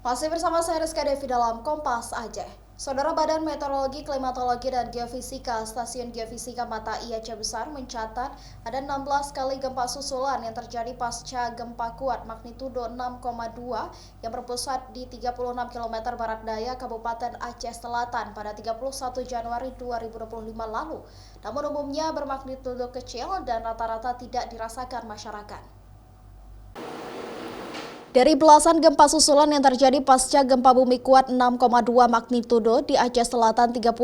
Masih bersama saya Rizka Devi dalam Kompas Aceh. Saudara Badan Meteorologi, Klimatologi, dan Geofisika Stasiun Geofisika Matai Aceh Besar mencatat ada 16 kali gempa susulan yang terjadi pasca gempa kuat magnitudo 6,2 yang berpusat di 36 km barat daya Kabupaten Aceh Selatan pada 31 Januari 2025 lalu. Namun umumnya bermagnitudo kecil dan rata-rata tidak dirasakan masyarakat. Dari belasan gempa susulan yang terjadi pasca gempa bumi kuat 6,2 magnitudo di Aceh Selatan 31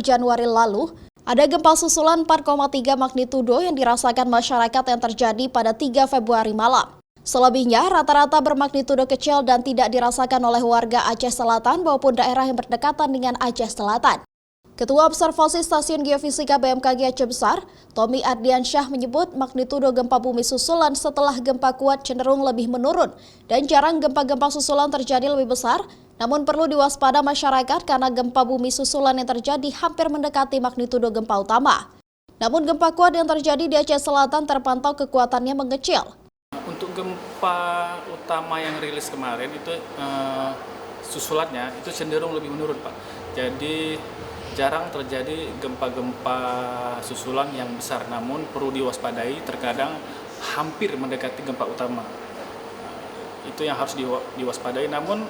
Januari lalu, ada gempa susulan 4,3 magnitudo yang dirasakan masyarakat yang terjadi pada 3 Februari malam. Selebihnya rata-rata bermagnitudo kecil dan tidak dirasakan oleh warga Aceh Selatan maupun daerah yang berdekatan dengan Aceh Selatan. Ketua Observasi Stasiun Geofisika BMKG Aceh Besar, Tommy Ardiansyah menyebut magnitudo gempa bumi susulan setelah gempa kuat cenderung lebih menurun dan jarang gempa-gempa susulan terjadi lebih besar, namun perlu diwaspada masyarakat karena gempa bumi susulan yang terjadi hampir mendekati magnitudo gempa utama. Namun gempa kuat yang terjadi di Aceh Selatan terpantau kekuatannya mengecil. Untuk gempa utama yang rilis kemarin itu susulannya itu cenderung lebih menurun, Pak. Jadi jarang terjadi gempa-gempa susulan yang besar, namun perlu diwaspadai, terkadang hampir mendekati gempa utama. Itu yang harus diwaspadai, namun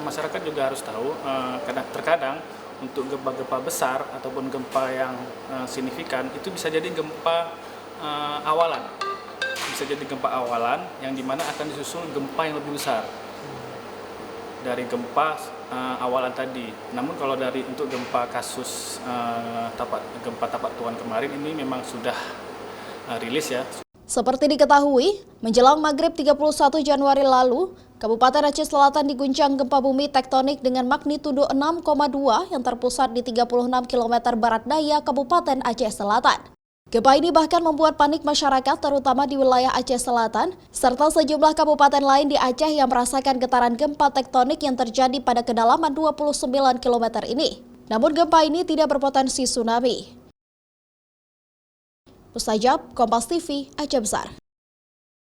masyarakat juga harus tahu terkadang untuk gempa-gempa besar ataupun gempa yang signifikan itu bisa jadi gempa awalan. Bisa jadi gempa awalan yang dimana akan disusul gempa yang lebih besar dari gempa awalan tadi. Namun kalau untuk gempa kasus gempa Tapak Tuan kemarin ini memang sudah rilis ya. Seperti diketahui, menjelang maghrib 31 Januari lalu, Kabupaten Aceh Selatan diguncang gempa bumi tektonik dengan magnitudo 6,2 yang terpusat di 36 km barat daya Kabupaten Aceh Selatan. Gempa ini bahkan membuat panik masyarakat terutama di wilayah Aceh Selatan, serta sejumlah kabupaten lain di Aceh yang merasakan getaran gempa tektonik yang terjadi pada kedalaman 29 km ini. Namun gempa ini tidak berpotensi tsunami. Mustajab, Kompas TV, Aceh Besar.